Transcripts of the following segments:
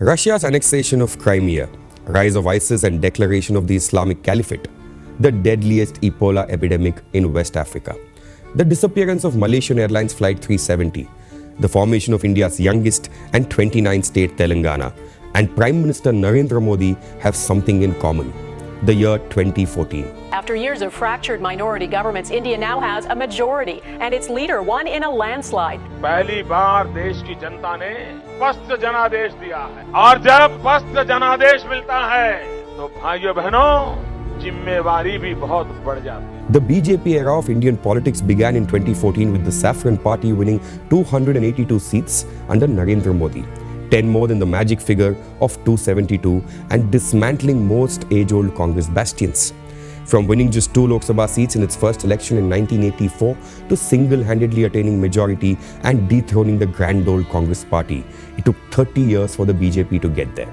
Russia's annexation of Crimea, rise of ISIS and declaration of the Islamic Caliphate, the deadliest Ebola epidemic in West Africa, the disappearance of Malaysian Airlines Flight 370, the formation of India's youngest and 29th state Telangana, and Prime Minister Narendra Modi have something in common: the year 2014. After years of fractured minority governments, India now has a majority, and its leader won in a landslide. पहली बार देश की जनता ने स्पष्ट जनादेश दिया है, और जब स्पष्ट जनादेश मिलता है तो भाइयों बहनों जिम्मेवारी भी बहुत बढ़ जाती है. The BJP era of Indian politics began in 2014 with the Saffron Party winning 282 seats under Narendra Modi, 10 more than the magic figure of 272, and dismantling most age-old Congress bastions. From winning just 2 Lok Sabha seats in its first election in 1984 to single-handedly attaining majority and dethroning the grand old Congress party, it took 30 years for the BJP to get there.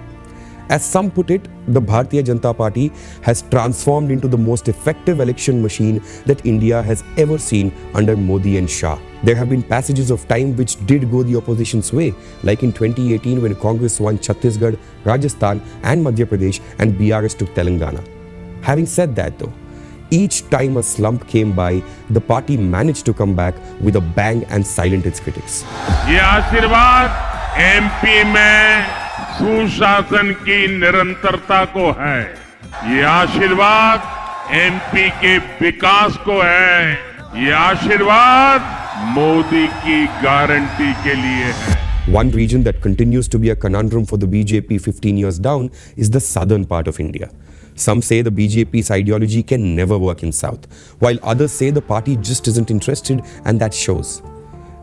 As some put it, the Bharatiya Janata Party has transformed into the most effective election machine that India has ever seen under Modi and Shah. There have been passages of time which did go the opposition's way, like in 2018 when Congress won Chhattisgarh, Rajasthan and Madhya Pradesh and BRS took Telangana. Having said that though, each time a slump came by, the party managed to come back with a bang and silent its critics. ये आशीर्वाद MP में सुशासन की निरंतरता को है, ये आशीर्वाद एमपी के विकास को है, ये आशीर्वाद मोदी की गारंटी के लिए है. One region that continues to be a conundrum for the BJP 15 years down is the southern part of India. Some say the BJP's ideology can never work in South, while others say the party just isn't interested, and that shows.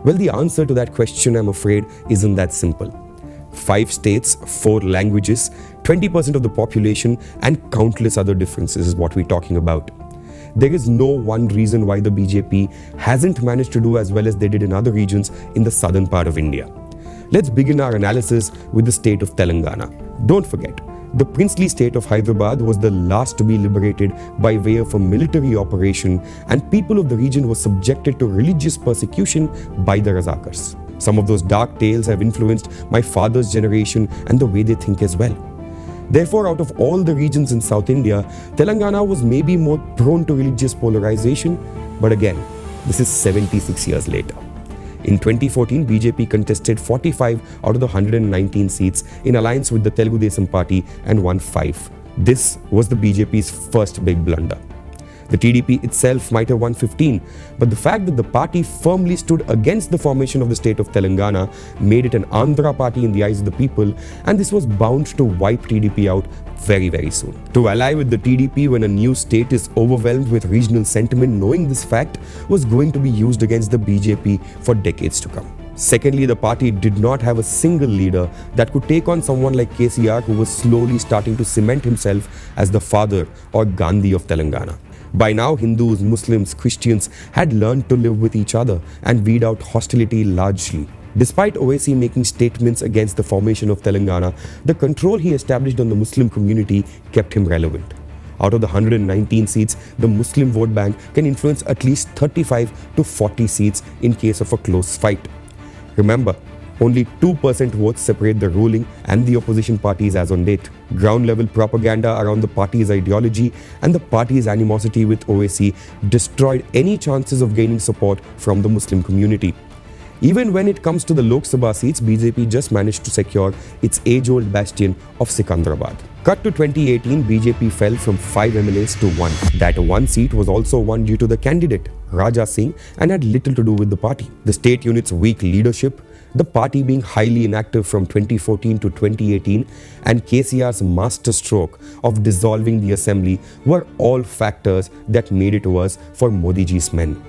Well, the answer to that question, I'm afraid, isn't that simple. 5 states, 4 languages, 20% of the population, and countless other differences is what we're talking about. There is no one reason why the BJP hasn't managed to do as well as they did in other regions in the southern part of India. Let's begin our analysis with the state of Telangana. Don't forget, the princely state of Hyderabad was the last to be liberated by way of a military operation, and people of the region were subjected to religious persecution by the Razakars. Some of those dark tales have influenced my father's generation and the way they think as well. Therefore, out of all the regions in South India, Telangana was maybe more prone to religious polarization, but again, this is 76 years later. In 2014, BJP contested 45 out of the 119 seats in alliance with the Telugu Desam party and won 5. This was the BJP's first big blunder. The TDP itself might have won 15, but the fact that the party firmly stood against the formation of the state of Telangana made it an Andhra party in the eyes of the people, and this was bound to wipe TDP out very, very soon. To ally with the TDP when a new state is overwhelmed with regional sentiment, knowing this fact was going to be used against the BJP for decades to come. Secondly, the party did not have a single leader that could take on someone like KCR, who was slowly starting to cement himself as the father or Gandhi of Telangana. By now, Hindus, Muslims, Christians had learned to live with each other and weed out hostility largely. Despite Owaisi making statements against the formation of Telangana, the control he established on the Muslim community kept him relevant. Out of the 119 seats, the Muslim vote bank can influence at least 35 to 40 seats in case of a close fight. Remember, only 2% votes separate the ruling and the opposition parties as on date. Ground-level propaganda around the party's ideology and the party's animosity with Owaisi destroyed any chances of gaining support from the Muslim community. Even when it comes to the Lok Sabha seats, BJP just managed to secure its age-old bastion of Secunderabad. Cut to 2018, BJP fell from 5 MLAs to 1. That 1 seat was also won due to the candidate, Raja Singh, and had little to do with the party. The state unit's weak leadership, the party being highly inactive from 2014 to 2018, and KCR's masterstroke of dissolving the assembly were all factors that made it worse for Modi ji's men.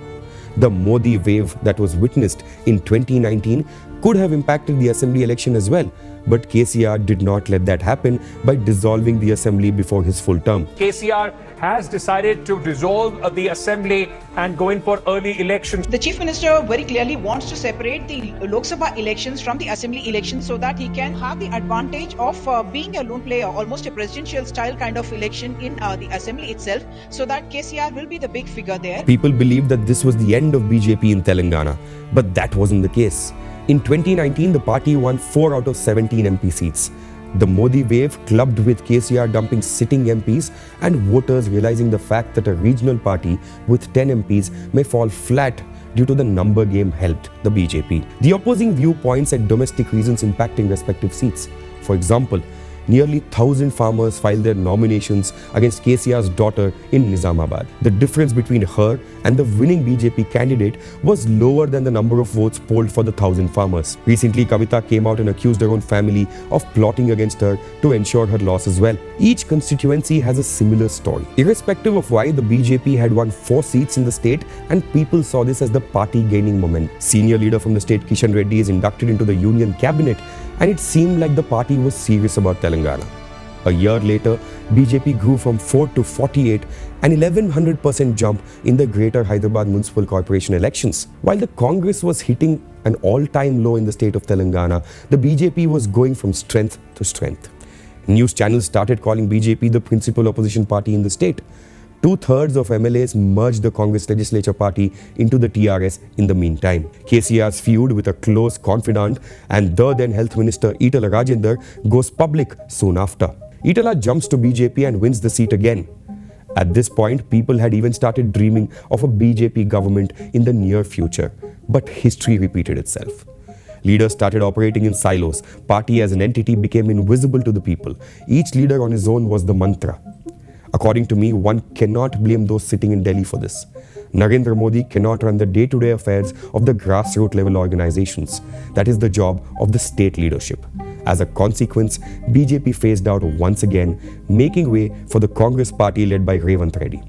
The Modi wave that was witnessed in 2019 could have impacted the assembly election as well, but KCR did not let that happen by dissolving the assembly before his full term. KCR has decided to dissolve the assembly and go in for early elections. The Chief Minister very clearly wants to separate the Lok Sabha elections from the assembly elections so that he can have the advantage of being a lone player, almost a presidential style kind of election in the assembly itself, so that KCR will be the big figure there. People believed that this was the end of BJP in Telangana, but that wasn't the case. In 2019, the party won 4 out of 17 MP seats. The Modi wave clubbed with KCR dumping sitting MPs and voters realizing the fact that a regional party with 10 MPs may fall flat due to the number game helped the BJP. The opposing viewpoints at domestic reasons impacting respective seats. For example, nearly 1,000 farmers filed their nominations against KCR's daughter in Nizamabad. The difference between her and the winning BJP candidate was lower than the number of votes polled for the 1,000 farmers. Recently, Kavita came out and accused her own family of plotting against her to ensure her loss as well. Each constituency has a similar story. Irrespective of why, the BJP had won 4 seats in the state and people saw this as the party gaining momentum. Senior leader from the state, Kishan Reddy, is inducted into the union cabinet, and it seemed like the party was serious about Telangana. A year later, BJP grew from 4 to 48, an 1100% jump in the Greater Hyderabad Municipal Corporation elections. While the Congress was hitting an all-time low in the state of Telangana, the BJP was going from strength to strength. News channels started calling BJP the principal opposition party in the state. 2/3 of MLAs merged the Congress legislature party into the TRS in the meantime. KCR's feud with a close confidant and the then Health Minister Itala Rajender goes public soon after. Itala jumps to BJP and wins the seat again. At this point, people had even started dreaming of a BJP government in the near future. But history repeated itself. Leaders started operating in silos. Party as an entity became invisible to the people. Each leader on his own was the mantra. According to me, one cannot blame those sitting in Delhi for this. Narendra Modi cannot run the day-to-day affairs of the grassroots level organizations. That is the job of the state leadership. As a consequence, BJP phased out once again, making way for the Congress party led by Revant Reddy.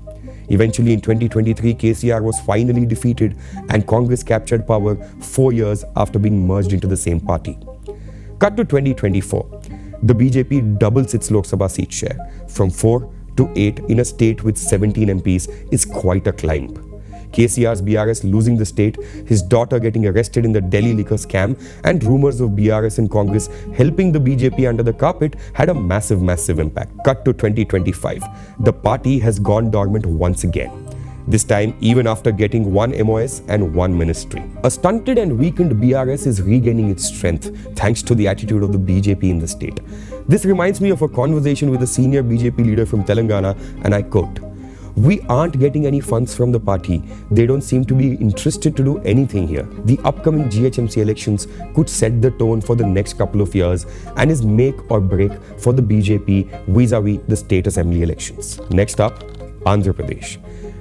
Eventually, in 2023, KCR was finally defeated and Congress captured power 4 years after being merged into the same party. Cut to 2024. The BJP doubles its Lok Sabha seat share from 4 to 8 in a state with 17 MPs is quite a climb. KCR's BRS losing the state, his daughter getting arrested in the Delhi liquor scam, and rumors of BRS and Congress helping the BJP under the carpet had a massive impact. Cut to 2025. The party has gone dormant once again. This time, even after getting 1 MOS and 1 ministry. A stunted and weakened BRS is regaining its strength thanks to the attitude of the BJP in the state. This reminds me of a conversation with a senior BJP leader from Telangana, and I quote, "We aren't getting any funds from the party. They don't seem to be interested to do anything here. The upcoming GHMC elections could set the tone for the next couple of years and is make or break for the BJP vis-a-vis the state assembly elections." Next up, Andhra Pradesh.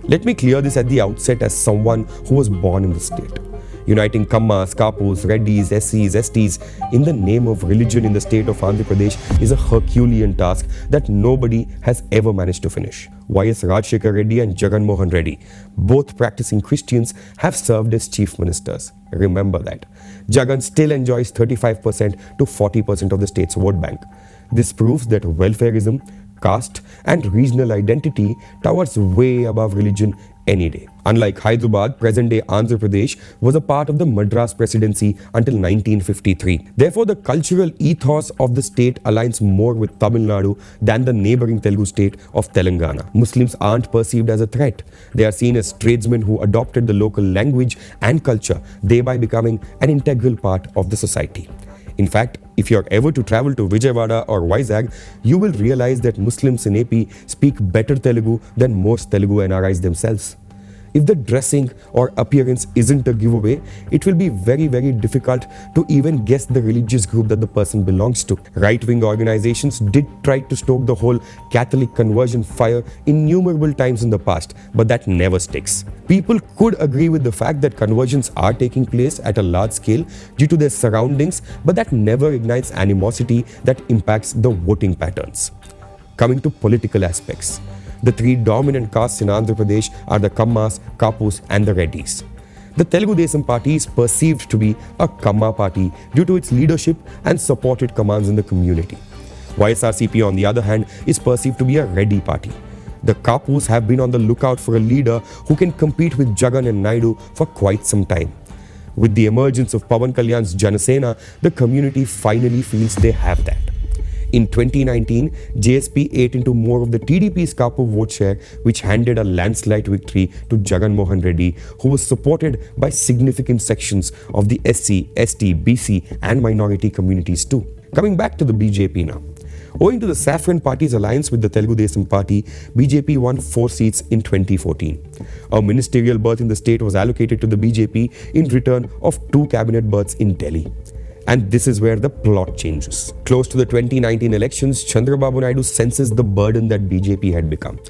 Let me clear this at the outset as someone who was born in the state. Uniting Kammas, Kapus, Reddys, SCs, STs in the name of religion in the state of Andhra Pradesh is a Herculean task that nobody has ever managed to finish. YS Rajshekar Reddy and Jagan Mohan Reddy, both practicing Christians, have served as chief ministers. Remember that. Jagan still enjoys 35% to 40% of the state's vote bank. This proves that welfareism, caste and regional identity towers way above religion any day. Unlike Hyderabad, present-day Andhra Pradesh was a part of the Madras Presidency until 1953. Therefore, the cultural ethos of the state aligns more with Tamil Nadu than the neighboring Telugu state of Telangana. Muslims aren't perceived as a threat. They are seen as tradesmen who adopted the local language and culture, thereby becoming an integral part of the society. In fact, if you are ever to travel to Vijayawada or Vizag, you will realize that Muslims in AP speak better Telugu than most Telugu NRIs themselves. If the dressing or appearance isn't a giveaway, it will be very difficult to even guess the religious group that the person belongs to. Right-wing organizations did try to stoke the whole Catholic conversion fire innumerable times in the past, but that never sticks. People could agree with the fact that conversions are taking place at a large scale due to their surroundings, but that never ignites animosity that impacts the voting patterns. Coming to political aspects. The 3 dominant castes in Andhra Pradesh are the Kammas, Kapus and the Reddys. The Telugu Desam party is perceived to be a Kamma party due to its leadership and supported commands in the community. YSRCP, on the other hand, is perceived to be a Reddy party. The Kapus have been on the lookout for a leader who can compete with Jagan and Naidu for quite some time. With the emergence of Pawan Kalyan's Janasena, the community finally feels they have that. In 2019, JSP ate into more of the TDP's Kapu vote share, which handed a landslide victory to Jagan Mohan Reddy, who was supported by significant sections of the SC, ST, BC and minority communities too. Coming back to the BJP now. Owing to the Saffron Party's alliance with the Telugu Desam Party, BJP won 4 seats in 2014. A ministerial berth in the state was allocated to the BJP in return of 2 cabinet berths in Delhi. And this is where the plot changes. Close to the 2019 elections, Chandrababu Naidu senses the burden that BJP had become.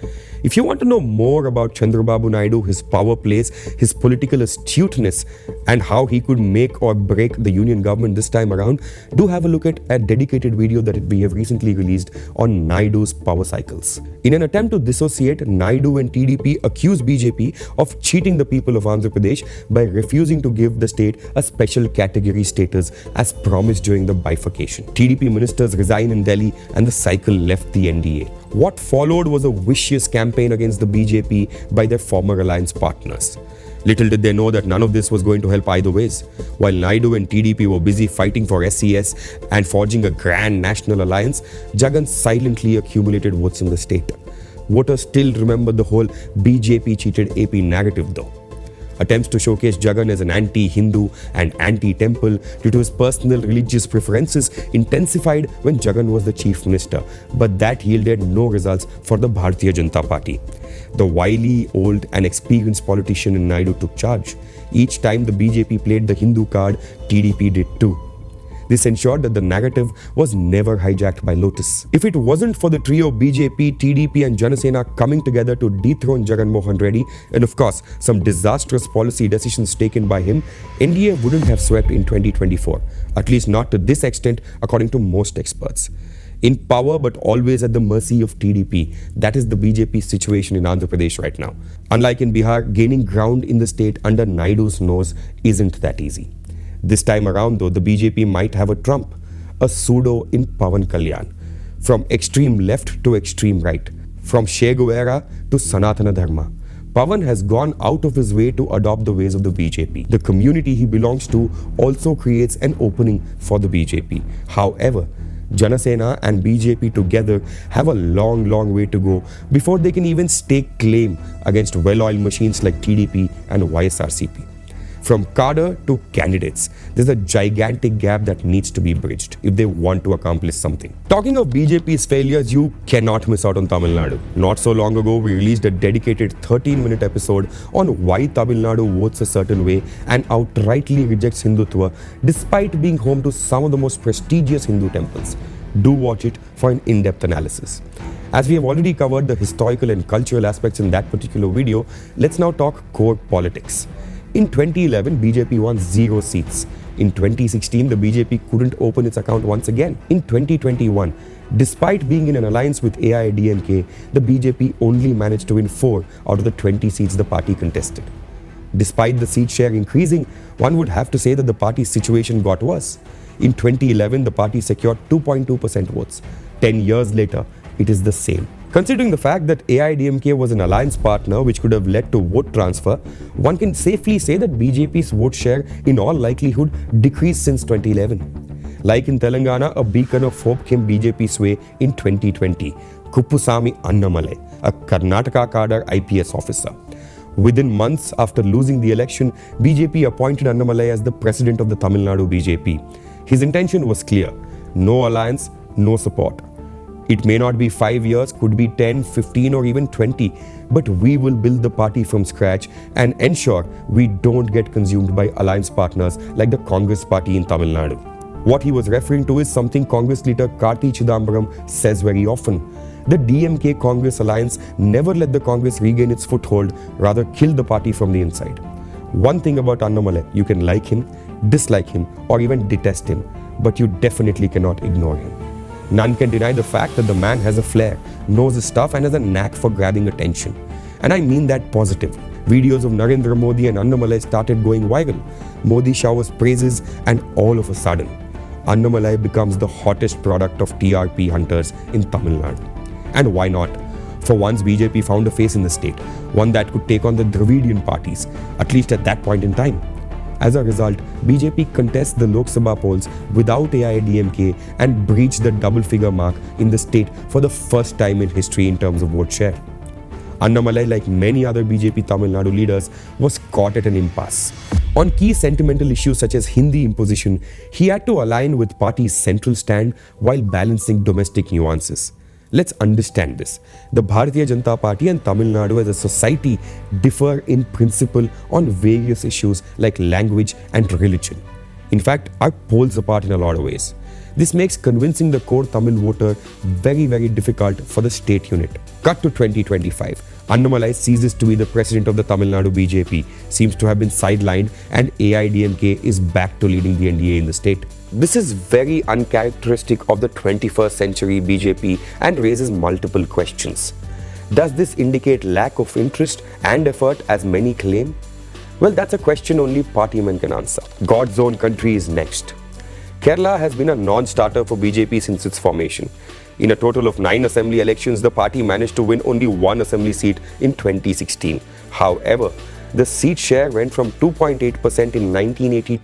If you want to know more about Chandrababu Naidu, his power plays, his political astuteness, and how he could make or break the union government this time around, do have a look at a dedicated video that we have recently released on Naidu's power cycles. In an attempt to dissociate, Naidu and TDP accuse BJP of cheating the people of Andhra Pradesh by refusing to give the state a special category status as promised during the bifurcation. TDP ministers resign in Delhi and the cycle left the NDA. What followed was a vicious campaign against the BJP by their former alliance partners. Little did they know that none of this was going to help either ways. While Naidu and TDP were busy fighting for SES and forging a grand national alliance, Jagan silently accumulated votes in the state. Voters still remember the whole BJP cheated AP narrative though. Attempts to showcase Jagan as an anti-Hindu and anti-temple due to his personal religious preferences intensified when Jagan was the chief minister, but that yielded no results for the Bharatiya Janata Party. The wily, old and experienced politician in Naidu took charge. Each time the BJP played the Hindu card, TDP did too. This ensured that the narrative was never hijacked by Lotus. If it wasn't for the trio BJP, TDP and Janasena coming together to dethrone Jagan Mohan Reddy, and of course some disastrous policy decisions taken by him, NDA wouldn't have swept in 2024, at least not to this extent according to most experts. In power but always at the mercy of TDP, that is the BJP situation in Andhra Pradesh right now. Unlike in Bihar, gaining ground in the state under Naidu's nose isn't that easy. This time around though, the BJP might have a trump, a pseudo in Pawan Kalyan. From extreme left to extreme right, from Che Guevara to Sanatana Dharma, Pawan has gone out of his way to adopt the ways of the BJP. The community he belongs to also creates an opening for the BJP. However, Janasena and BJP together have a long way to go before they can even stake claim against well-oiled machines like TDP and YSRCP. From cadre to candidates, there's a gigantic gap that needs to be bridged if they want to accomplish something. Talking of BJP's failures, you cannot miss out on Tamil Nadu. Not so long ago, we released a dedicated 13-minute episode on why Tamil Nadu votes a certain way and outrightly rejects Hindutva despite being home to some of the most prestigious Hindu temples. Do watch it for an in-depth analysis. As we have already covered the historical and cultural aspects in that particular video, let's now talk core politics. In 2011, BJP won 0 seats. In 2016, the BJP couldn't open its account once again. In 2021, despite being in an alliance with AIADMK, the BJP only managed to win 4 out of the 20 seats the party contested. Despite the seat share increasing, one would have to say that the party's situation got worse. In 2011, the party secured 2.2% votes. 10 years later, it is the same. Considering the fact that AIADMK was an alliance partner which could have led to vote transfer, one can safely say that BJP's vote share in all likelihood decreased since 2011. Like in Telangana, a beacon of hope came BJP's way in 2020. Kuppusamy Annamalai, a Karnataka cadre IPS officer. Within months after losing the election, BJP appointed Annamalai as the president of the Tamil Nadu BJP. His intention was clear: no alliance, no support. It may not be 5 years, could be 10, 15 or even 20, but we will build the party from scratch and ensure we don't get consumed by alliance partners like the Congress party in Tamil Nadu. What he was referring to is something Congress leader Karti Chidambaram says very often. The DMK Congress alliance never let the Congress regain its foothold, rather killed the party from the inside. One thing about Annamalai, you can like him, dislike him or even detest him, but you definitely cannot ignore him. None can deny the fact that the man has a flair, knows his stuff and has a knack for grabbing attention. And I mean that positive. Videos of Narendra Modi and Annamalai started going viral. Modi showers praises and all of a sudden, Annamalai becomes the hottest product of TRP hunters in Tamil Nadu. And why not? For once, BJP found a face in the state, one that could take on the Dravidian parties, at least at that point in time. As a result, BJP contests the Lok Sabha polls without AIADMK and breached the double-figure mark in the state for the first time in history in terms of vote share. Annamalai, like many other BJP Tamil Nadu leaders, was caught at an impasse. On key sentimental issues such as Hindi imposition, he had to align with party's central stand while balancing domestic nuances. Let's understand this. The Bharatiya Janata Party and Tamil Nadu as a society differ in principle on various issues like language and religion. In fact, are poles apart in a lot of ways. This makes convincing the core Tamil voter very, very difficult for the state unit. Cut to 2025. Annamalai ceases to be the president of the Tamil Nadu BJP, seems to have been sidelined, and AIDMK is back to leading the NDA in the state. This is very uncharacteristic of the 21st century BJP and raises multiple questions. Does this indicate lack of interest and effort as many claim? Well, that's a question only party men can answer. God's own country is next. Kerala has been a non-starter for BJP since its formation. In a total of 9 assembly elections, the party managed to win only 1 assembly seat in 2016. However, the seat share went from 2.8% in 1982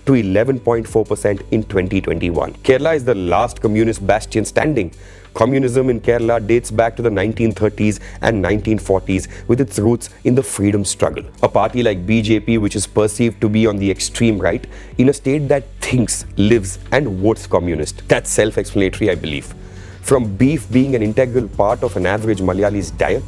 to 11.4% in 2021. Kerala is the last communist bastion standing. Communism in Kerala dates back to the 1930s and 1940s with its roots in the freedom struggle. A party like BJP, which is perceived to be on the extreme right, in a state that thinks, lives and votes communist. That's self-explanatory, I believe. From beef being an integral part of an average Malayali's diet,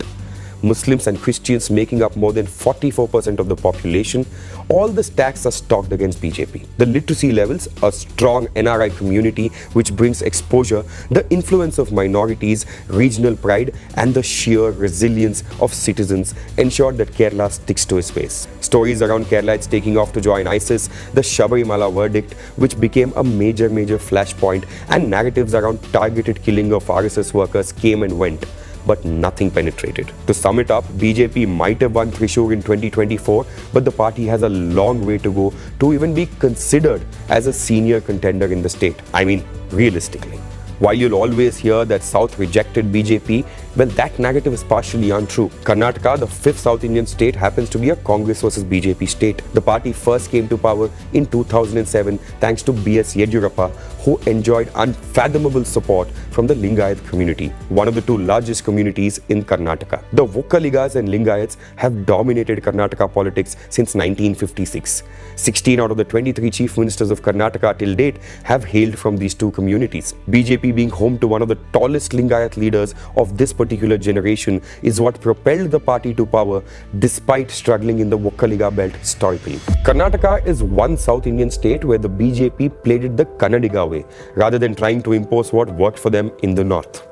Muslims and Christians making up more than 44% of the population, all the stacks are stocked against BJP. The literacy levels, a strong NRI community which brings exposure, the influence of minorities, regional pride and the sheer resilience of citizens ensured that Kerala sticks to its pace. Stories around Keralites taking off to join ISIS, the Sabarimala verdict which became a major flashpoint, and narratives around targeted killing of RSS workers came and went, but nothing penetrated. To sum it up, BJP might have won Thrissur in 2024, but the party has a long way to go to even be considered as a senior contender in the state. I mean, realistically. While you'll always hear that South rejected BJP, well, that narrative is partially untrue. Karnataka, the 5th South Indian state, happens to be a Congress versus BJP state. The party first came to power in 2007 thanks to B.S. Yediyurappa, who enjoyed unfathomable support from the Lingayat community, one of the 2 largest communities in Karnataka. The Vokkaligas and Lingayats have dominated Karnataka politics since 1956. 16 out of the 23 chief ministers of Karnataka till date have hailed from these 2 communities. BJP being home to one of the tallest Lingayat leaders of this particular generation is what propelled the party to power despite struggling in the Vokkaliga belt historically. Karnataka is one South Indian state where the BJP played it the Kannadiga way rather than trying to impose what worked for them in the north.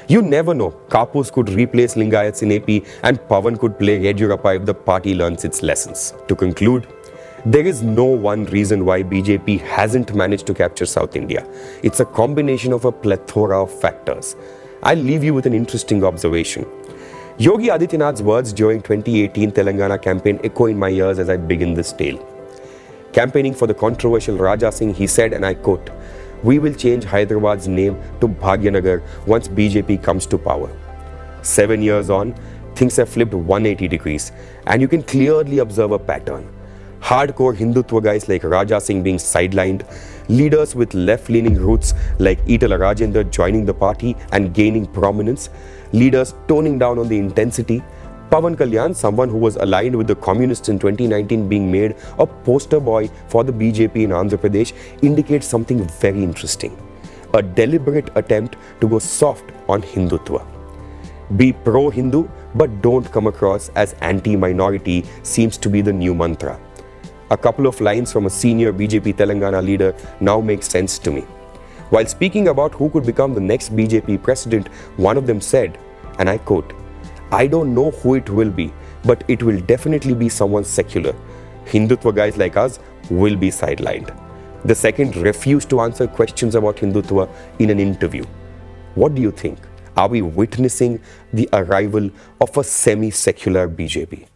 You never know, Kapus could replace Lingayats in AP and Pawan could play Yediyurappa if the party learns its lessons. To conclude, there is no one reason why BJP hasn't managed to capture South India. It's a combination of a plethora of factors. I'll leave you with an interesting observation. Yogi Adityanath's words during 2018 Telangana campaign echo in my ears as I begin this tale. Campaigning for the controversial Raja Singh, he said, and I quote, "We will change Hyderabad's name to Bhagyanagar once BJP comes to power." 7 years on, things have flipped 180 degrees, and you can clearly observe a pattern. Hardcore Hindutva guys like Raja Singh being sidelined, leaders with left-leaning roots like Itala Rajendra joining the party and gaining prominence, leaders toning down on the intensity, Pawan Kalyan, someone who was aligned with the communists in 2019, being made a poster boy for the BJP in Andhra Pradesh, indicates something very interesting. A deliberate attempt to go soft on Hindutva. Be pro-Hindu but don't come across as anti-minority seems to be the new mantra. A couple of lines from a senior BJP Telangana leader now make sense to me. While speaking about who could become the next BJP president, one of them said, and I quote, "I don't know who it will be, but it will definitely be someone secular. Hindutva guys like us will be sidelined." The second refused to answer questions about Hindutva in an interview. What do you think? Are we witnessing the arrival of a semi-secular BJP?